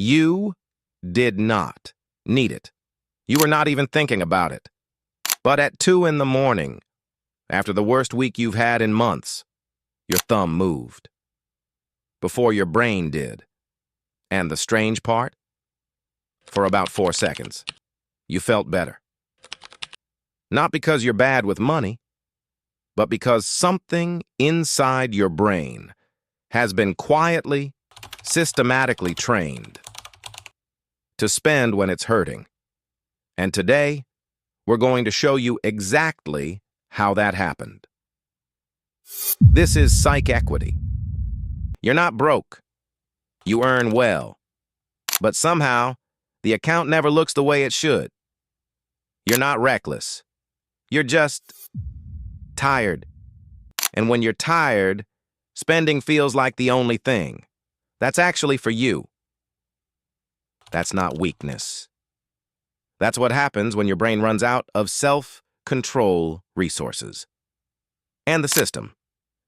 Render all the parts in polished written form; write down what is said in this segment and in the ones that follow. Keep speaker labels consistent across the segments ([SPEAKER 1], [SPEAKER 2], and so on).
[SPEAKER 1] You did not need it. You were not even thinking about it. But at 2 in the morning, after the worst week you've had in months, your thumb moved. Before your brain did. And the strange part? For about 4 seconds, you felt better. Not because you're bad with money, but because something inside your brain has been quietly, systematically trained to spend when it's hurting. And today, we're going to show you exactly how that happened. This is PsychEquity. You're not broke. You earn well. But somehow, the account never looks the way it should. You're not reckless. You're just tired. And when you're tired, spending feels like the only thing. That's actually for you. That's not weakness. That's what happens when your brain runs out of self-control resources. And the system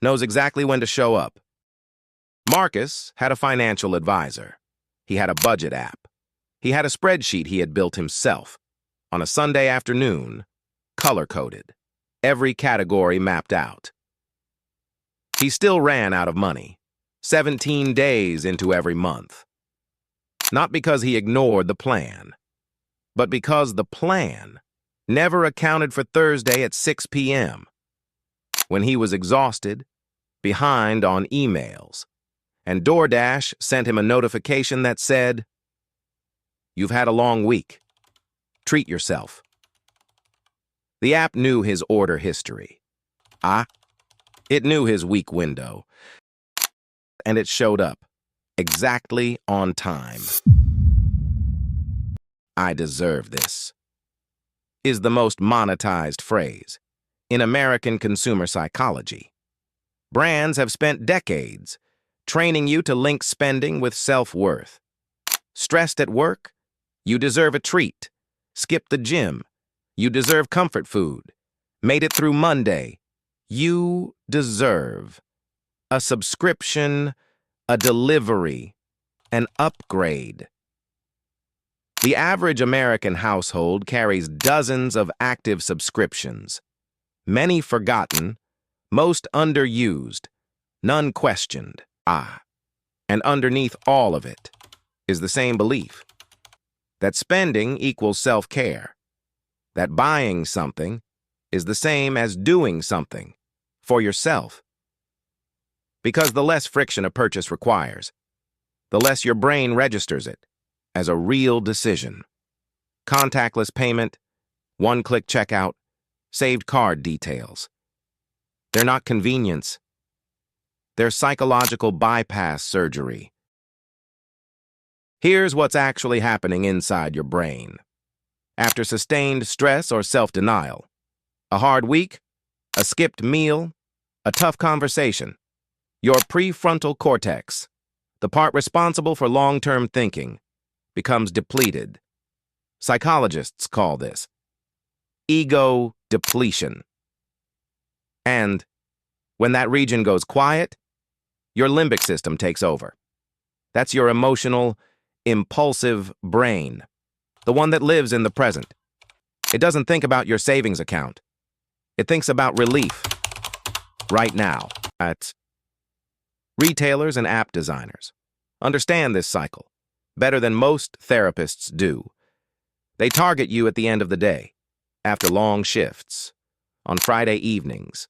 [SPEAKER 1] knows exactly when to show up. Marcus had a financial advisor. He had a budget app. He had a spreadsheet he had built himself. On a Sunday afternoon, color-coded. Every category mapped out. He still ran out of money, 17 days into every month. Not because he ignored the plan, but because the plan never accounted for Thursday at 6 p.m., when he was exhausted, behind on emails, and DoorDash sent him a notification that said, "You've had a long week. Treat yourself." The app knew his order history. It knew his weak window, and it showed up exactly on time. "I deserve this," is the most monetized phrase in American consumer psychology. Brands have spent decades training you to link spending with self-worth. Stressed at work? You deserve a treat. Skip the gym. You deserve comfort food. Made it through Monday. You deserve a subscription, a delivery, an upgrade. The average American household carries dozens of active subscriptions, many forgotten, most underused, none questioned. And underneath all of it is the same belief that spending equals self-care, that buying something is the same as doing something for yourself. Because the less friction a purchase requires, the less your brain registers it as a real decision. Contactless payment, one-click checkout, saved card details. They're not convenience. They're psychological bypass surgery. Here's what's actually happening inside your brain. After sustained stress or self-denial, a hard week, a skipped meal, a tough conversation, your prefrontal cortex, the part responsible for long-term thinking, becomes depleted. Psychologists call this ego depletion. And when that region goes quiet, your limbic system takes over. That's your emotional, impulsive brain, the one that lives in the present. It doesn't think about your savings account. It thinks about relief right now. Retailers and app designers understand this cycle better than most therapists do. They target you at the end of the day, after long shifts, on Friday evenings.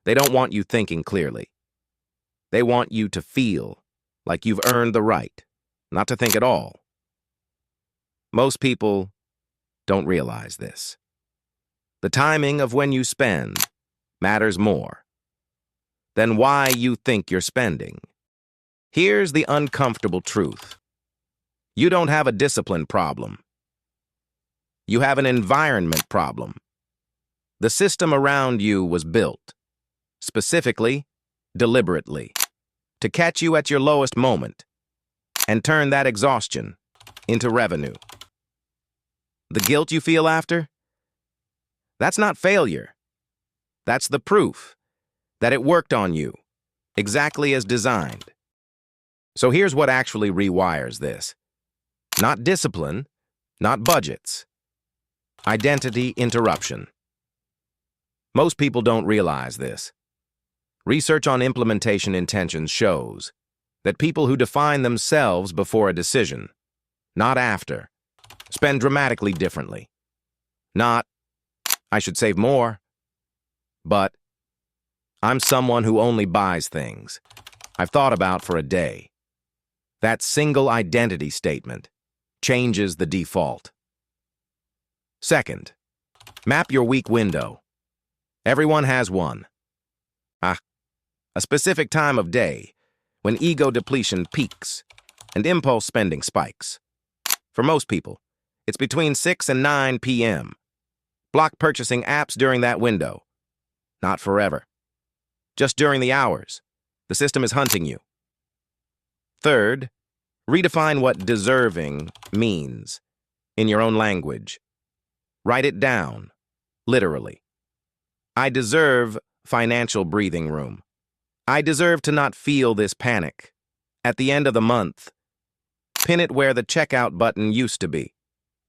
[SPEAKER 1] They don't want you thinking clearly. They want you to feel like you've earned the right not to think at all. Most people don't realize this. The timing of when you spend matters more than why you think you're spending. Here's the uncomfortable truth. You don't have a discipline problem. You have an environment problem. The system around you was built, specifically, deliberately, to catch you at your lowest moment and turn that exhaustion into revenue. The guilt you feel after? That's not failure. That's the proof that it worked on you, exactly as designed. So here's what actually rewires this. Not discipline, not budgets. Identity interruption. Most people don't realize this. Research on implementation intentions shows that people who define themselves before a decision, not after, spend dramatically differently. Not, I should save more, but I'm someone who only buys things I've thought about for a day. That single identity statement changes the default. Second, map your week window. Everyone has one. A specific time of day when ego depletion peaks and impulse spending spikes. For most people, it's between 6 and 9 p.m. Block purchasing apps during that window. Not forever. Just during the hours. The system is hunting you. Third, redefine what deserving means in your own language. Write it down, literally. I deserve financial breathing room. I deserve to not feel this panic. At the end of the month, pin it where the checkout button used to be.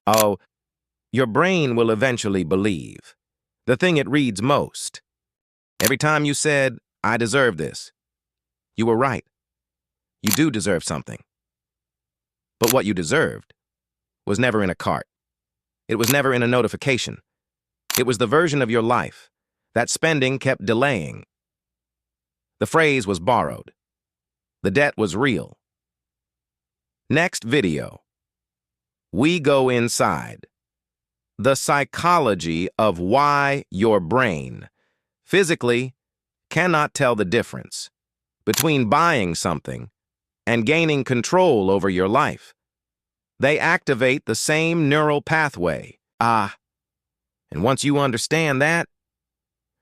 [SPEAKER 1] Oh, your brain will eventually believe the thing it reads most. Every time you said, I deserve this, you were right. You do deserve something. But what you deserved was never in a cart. It was never in a notification. It was the version of your life that spending kept delaying. The phrase was borrowed. The debt was real. Next video. We go inside. The psychology of why your brain physically cannot tell the difference between buying something and gaining control over your life. They activate the same neural pathway. And once you understand that,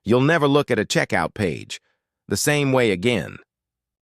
[SPEAKER 1] you'll never look at a checkout page the same way again.